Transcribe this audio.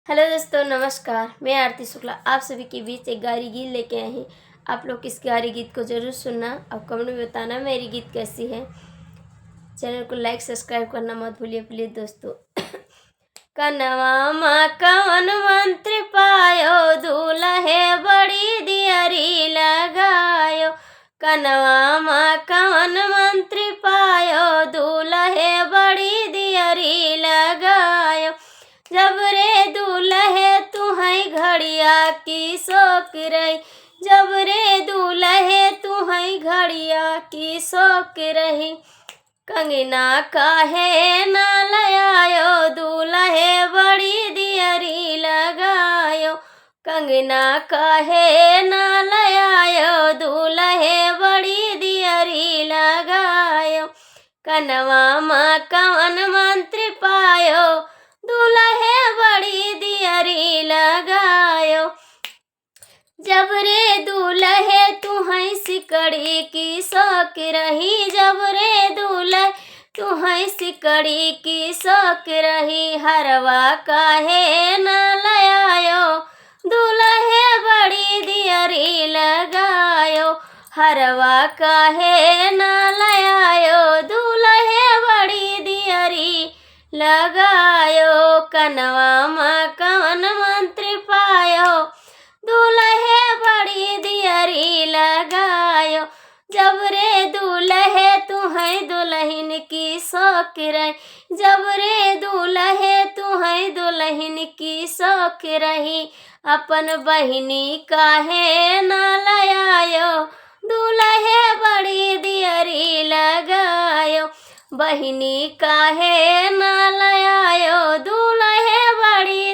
Hello दोस्तों, नमस्कार। मैं आरती शुक्ला आप सभी के बीच एक गारी गीत लेके आई हूँ। आप लोग इस गारी गीत को ज़रूर सुनना और कमेंट में बताना मेरी गीत कैसी है। चैनल को लाइक सब्सक्राइब करना मत भूलिए प्लीज़ दोस्तों। कनवा माँ कवन मंत्र पायो, दूल्हे बड़ी दियरी लगायो। कनवा माँ कवन मंत्र पायो, दूल्हे बड़ी दियरी लगायो। जब रे दूल्हे तुहै घड़िया की शौक रही, जब रे दूल्हे तुहै घड़िया की शौक रही। कंगना काहे ना लयायो, दूल्हे बड़ी दियरी लगायो। कंगना काहे ना लयायो, दूल्हे बड़ी दियरी लगायो। कनवा माँ कवन मंत्र पायो, दूल्हे बड़ी दियरी लगायो। जब रे दूल्हे तुहै सिकड़ी की शौक रही, जब रे दूल्हे तुहै सिकड़ी की शौक रही। हरवा काहे न लयायो, दूल्हे बड़ी दियरी लगायो। हरवा काहे न लयायो, दूल्हे बड़ी दियरी लगायो। कनवा माँ कवन मंत्र पायो, दूल्हे बड़ी दियरी लगायो। जब रे दूल्हे तुहै दुल्हन की शौक रही, जब रे दूल्हे तुहै दुल्हन की शौक रही। अपन बहिनी काहे न लयायो, दूल्हे बड़ी दियरी लगायो। बहिनी काहे न लयायो, दूल्हे बड़ी